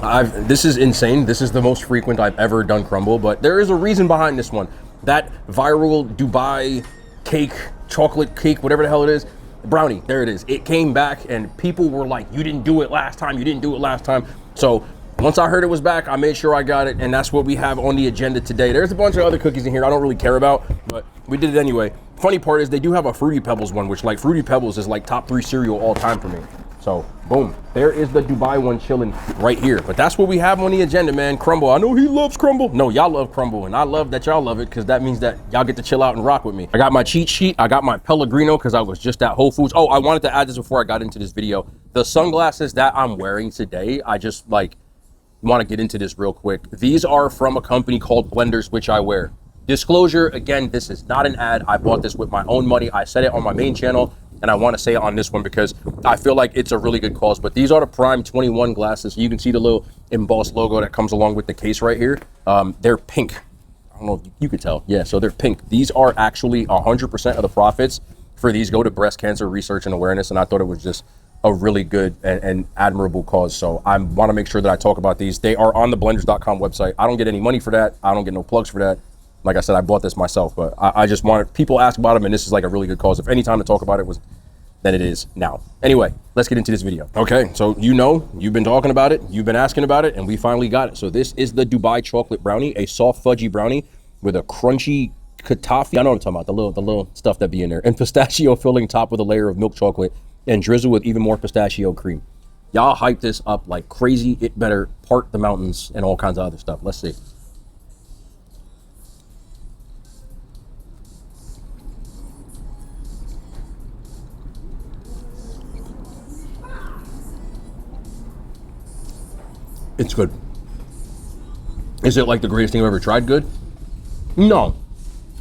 This is insane. This is the most frequent I've ever done Crumbl, but there is a reason behind this one. That viral Dubai cake, chocolate cake, whatever the hell it is, brownie, there it is. It came back and people were like, you didn't do it last time, you didn't do it last time. So once I heard it was back, I made sure I got it, and that's what we have on the agenda today. There's a bunch of other cookies in here I don't really care about, but we did it anyway. Funny part is they do have a Fruity Pebbles one, which like Fruity Pebbles is like top 3 cereal all time for me. So boom, there is the Dubai one chilling right here. But that's what we have on the agenda, man. Crumbl. I know he loves Crumbl. No, y'all love Crumbl, and I love that y'all love it because that means that y'all get to chill out and rock with me. I got my cheat sheet. I got my Pellegrino because I was just at Whole Foods. Oh, I wanted to add this before I got into this video. The sunglasses that I'm wearing today, I just like want to get into this real quick. These are from a company called Blenders, which I wear. Disclosure, again, this is not an ad. I bought this with my own money. I said it on my main channel, and I want to say it on this one because I feel like it's a really good cause. But these are the Prime 21 glasses. You can see the little embossed logo that comes along with the case right here. They're pink. I don't know if you could tell. Yeah, so they're pink. These are actually 100% of the profits for these go to breast cancer research and awareness, and I thought it was just a really good and admirable cause. So I want to make sure that I talk about these. They are on the blenders.com website. I don't get any money for that. I don't get no plugs for that. Like I said, I bought this myself, but I just wanted people ask about them, and this is like a really good cause. If any time to talk about it was, then it is now. Anyway, let's get into this video. Okay, so you know, you've been talking about it, you've been asking about it, and we finally got it. So this is the Dubai chocolate brownie, a soft fudgy brownie with a crunchy katafi. I know what I'm talking about, the little stuff that be in there, and pistachio filling topped with a layer of milk chocolate and drizzle with even more pistachio cream. Y'all hype this up like crazy. It better part the mountains and all kinds of other stuff. Let's see. It's good. Is it like the greatest thing I've ever tried good? No.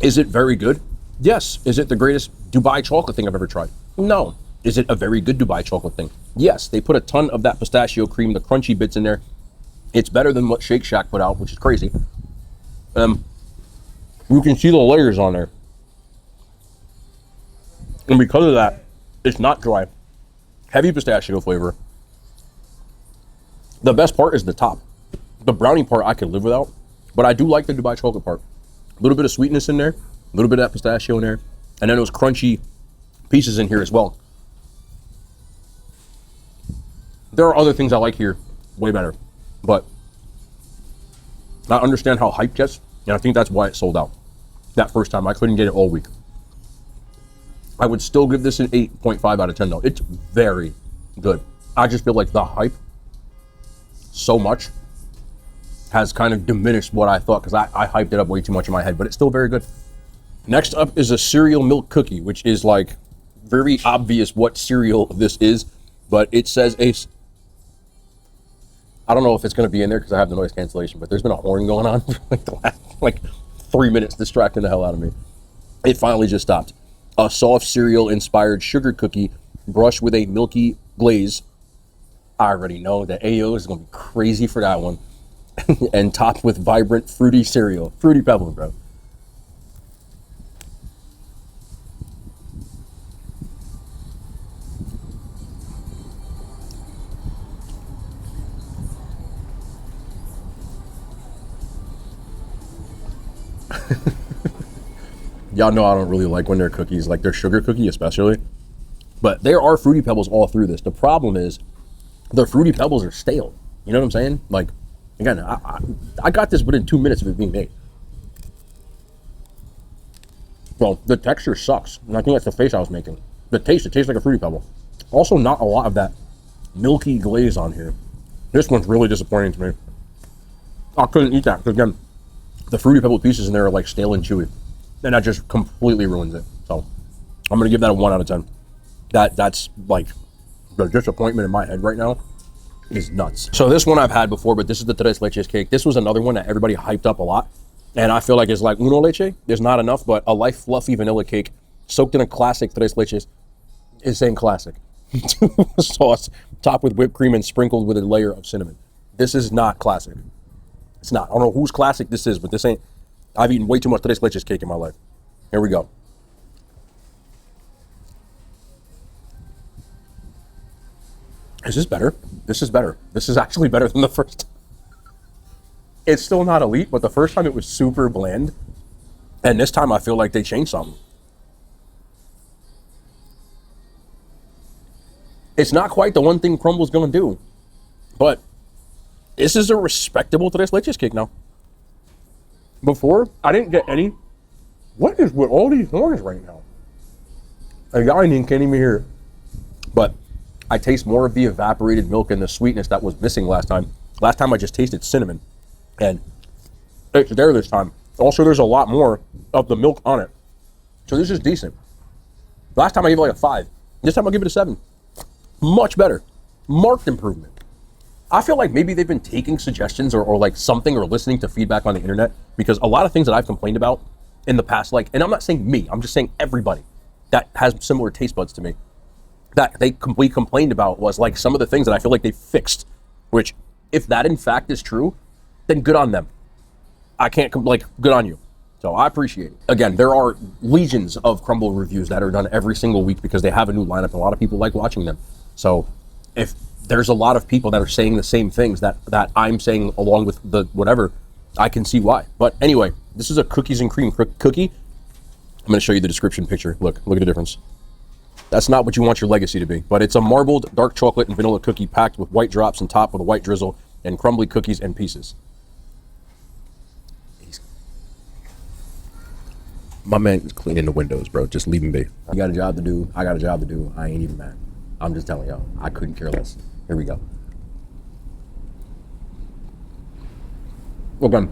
Is it very good? Yes. Is it the greatest Dubai chocolate thing I've ever tried? No. Is it a very good Dubai chocolate thing? Yes. They put a ton of that pistachio cream, the crunchy bits in there. It's better than what Shake Shack put out, which is crazy. You can see the layers on there. And because of that, it's not dry. Heavy pistachio flavor. The best part is the top. The brownie part I could live without, but I do like the Dubai chocolate part. A little bit of sweetness in there, a little bit of that pistachio in there, and then those crunchy pieces in here as well. There are other things I like here way better, but I understand how hyped gets, and I think that's why it sold out. That first time, I couldn't get it all week. I would still give this an 8.5 out of 10 though. It's very good. I just feel like the hype so much has kind of diminished what I thought because I hyped it up way too much in my head, but it's still very good. Next up is a cereal milk cookie, which is like very obvious what cereal this is, but it says I don't know if it's going to be in there because I have the noise cancellation, but there's been a horn going on for like the last 3 minutes distracting the hell out of me. It finally just stopped. A soft cereal inspired sugar cookie brushed with a milky glaze. I already know that Ayo is going to be crazy for that one. And topped with vibrant fruity cereal. Fruity Pebbles, bro. Y'all know I don't really like when they're cookies, like they're sugar cookie especially. But there are Fruity Pebbles all through this. The problem is the Fruity Pebbles are stale. You know what I'm saying? Like, again, I got this within 2 minutes of it being made. Well, the texture sucks, and I think that's the face I was making. It tastes like a Fruity Pebble. Also, not a lot of that milky glaze on here. This one's really disappointing to me. I couldn't eat that, because again, the Fruity Pebble pieces in there are like stale and chewy. And that just completely ruins it. So, I'm going to give that a 1 out of 10. That's like, the disappointment in my head right now is nuts. So this one I've had before, but this is the Tres Leches cake. This was another one that everybody hyped up a lot. And I feel like it's like uno leche. There's not enough, but a light fluffy vanilla cake soaked in a classic Tres Leches is saying classic. Sauce topped with whipped cream and sprinkled with a layer of cinnamon. This is not classic. It's not. I don't know whose classic this is, but this ain't. I've eaten way too much Tres Leches cake in my life. Here we go. Is this better? This is better. This is actually better than the first. It's still not elite, but the first time it was super bland. And this time I feel like they changed something. It's not quite the one thing Crumbl's going to do, but this is a respectable Tres Leches cake now. Before, I didn't get any. What is with all these horns right now? A guy can't even hear it. But I taste more of the evaporated milk and the sweetness that was missing last time. Last time I just tasted cinnamon, and it's there this time. Also, there's a lot more of the milk on it. So this is decent. Last time I gave it like a 5. This time I'll give it a 7. Much better. Marked improvement. I feel like maybe they've been taking suggestions or like something or listening to feedback on the internet, because a lot of things that I've complained about in the past, like, and I'm not saying me, I'm just saying everybody that has similar taste buds to me, that we complained about was like some of the things that I feel like they fixed, which if that in fact is true, then good on them. I can't, like, good on you. So I appreciate it. Again, there are legions of Crumbl reviews that are done every single week because they have a new lineup and a lot of people like watching them. So if there's a lot of people that are saying the same things that I'm saying along with the whatever, I can see why. But anyway, this is a cookies and cream cookie. I'm going to show you the description picture. Look at the difference. That's not what you want your legacy to be, but it's a marbled dark chocolate and vanilla cookie packed with white drops and topped with a white drizzle and crumbly cookies and pieces. My man is cleaning the windows, bro. Just leave him be. You got a job to do. I got a job to do. I ain't even mad. I'm just telling y'all. I couldn't care less. Here we go. Okay.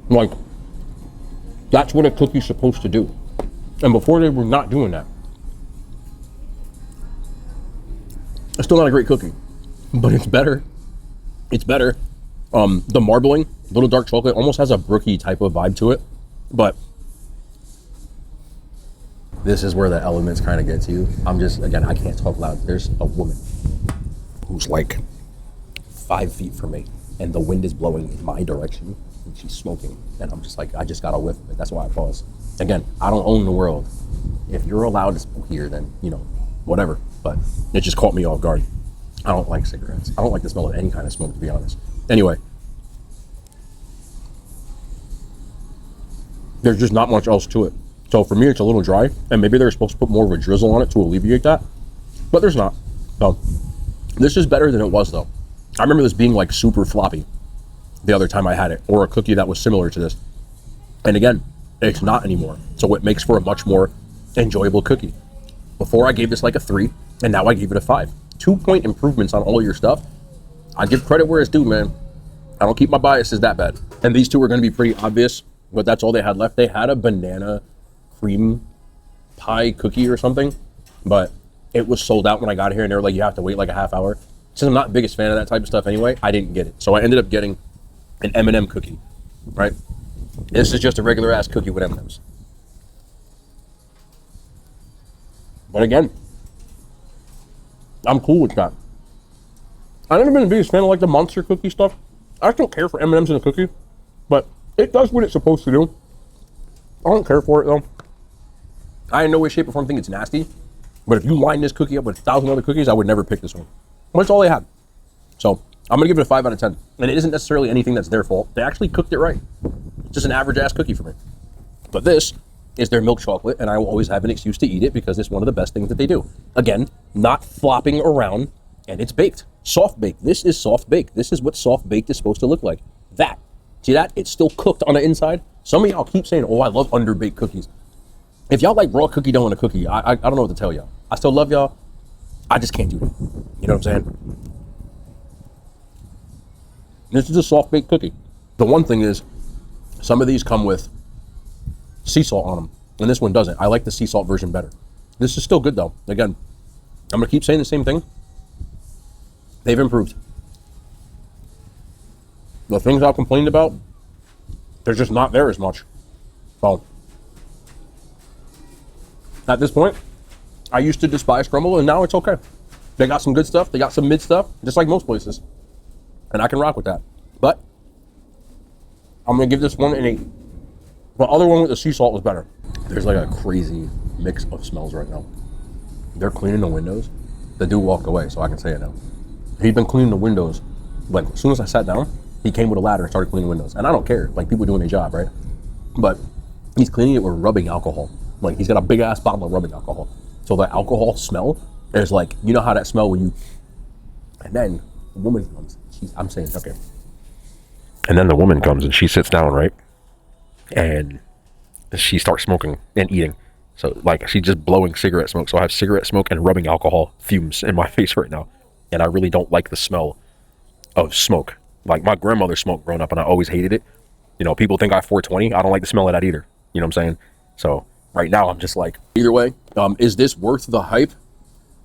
Like, that's what a cookie's supposed to do. And before they were not doing that. It's still not a great cookie, but it's better. It's better. The marbling, little dark chocolate, almost has a brookie type of vibe to it, but this is where the elements kind of get to you. Again, I can't talk loud. There's a woman who's like 5 feet from me, and the wind is blowing in my direction, and she's smoking, and I'm just like, I just got a whiff of it. That's why I pause. Again, I don't own the world. If you're allowed to smoke here, then, you know, whatever, but it just caught me off guard. I don't like cigarettes. I don't like the smell of any kind of smoke, to be honest. Anyway, there's just not much else to it. So for me, it's a little dry, and maybe they're supposed to put more of a drizzle on it to alleviate that, but there's not. So this is better than it was, though. I remember this being like super floppy the other time I had it, or a cookie that was similar to this. And again, it's not anymore. So it makes for a much more enjoyable cookie. Before I gave this like a 3, and now I gave it a 5. 2-point improvements on all of your stuff. I give credit where it's due, man. I don't keep my biases that bad. And these two are going to be pretty obvious, but that's all they had left. They had a banana cream pie cookie or something, but it was sold out when I got here, and they were like, you have to wait like a half hour. Since I'm not the biggest fan of that type of stuff anyway, I didn't get it. So I ended up getting an M&M cookie, right? This is just a regular ass cookie with M&Ms. But again, I'm cool with that. I've never been the biggest fan of like the monster cookie stuff. I still care for M&Ms in a cookie, but it does what it's supposed to do. I don't care for it though. I in no way, shape, or form think it's nasty, but if you line this cookie up with 1,000 other cookies, I would never pick this one. That's all they had. So I'm gonna give it a 5 out of 10. And it isn't necessarily anything that's their fault. They actually cooked it right. It's just an average ass cookie for me. But this is their milk chocolate, and I will always have an excuse to eat it because it's one of the best things that they do. Again, not flopping around, and it's baked. Soft baked. This is soft baked. This is what soft baked is supposed to look like. That. See that? It's still cooked on the inside. Some of y'all keep saying, oh, I love underbaked cookies. If y'all like raw cookie dough in a cookie, I don't know what to tell y'all. I still love y'all. I just can't do it. You know what I'm saying? This is a soft baked cookie. The one thing is, some of these come with sea salt on them, and this one doesn't. I like the sea salt version better. This is still good though. Again, I'm gonna keep saying the same thing. They've improved. The things I've complained about, they're just not there as much. So, at this point, I used to despise Crumbl, and now it's okay. They got some good stuff. They got some mid stuff, just like most places. And I can rock with that. But I'm gonna give this one an 8. The other one with the sea salt was better. There's like a crazy mix of smells right now. they're cleaning the windows. The dude walked away, so I can say it now. He'd been cleaning the windows. Like, as soon as I sat down, he came with a ladder and started cleaning windows. And I don't care. Like, people doing their job, right? But he's cleaning it with rubbing alcohol. Like, he's got a big-ass bottle of rubbing alcohol. So the alcohol smell is like, you know how that smell when you... And then the woman comes. I'm saying, okay. And then the woman comes and she sits down, right? And she starts smoking and eating. So, like, she's just blowing cigarette smoke. So I have cigarette smoke and rubbing alcohol fumes in my face right now. And I really don't like the smell of smoke. Like, my grandmother smoked growing up and I always hated it. You know, people think I 420. I don't like the smell of that either. You know what I'm saying? So right now I'm just like, either way, is this worth the hype?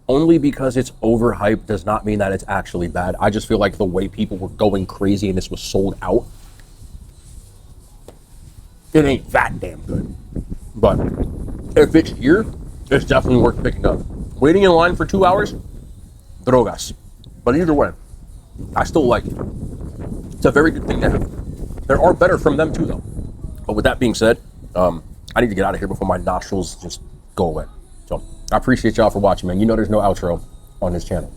Only because it's overhyped does not mean that it's actually bad. I just feel like the way people were going crazy and this was sold out, it ain't that damn good. But if it's here, it's definitely worth picking up. Waiting in line for 2 hours, drogas. But either way, I still like it. It's a very good thing to have. There are better from them too, though. But with that being said, I need to get out of here before my nostrils just go away. So I appreciate y'all for watching, man. You know there's no outro on this channel.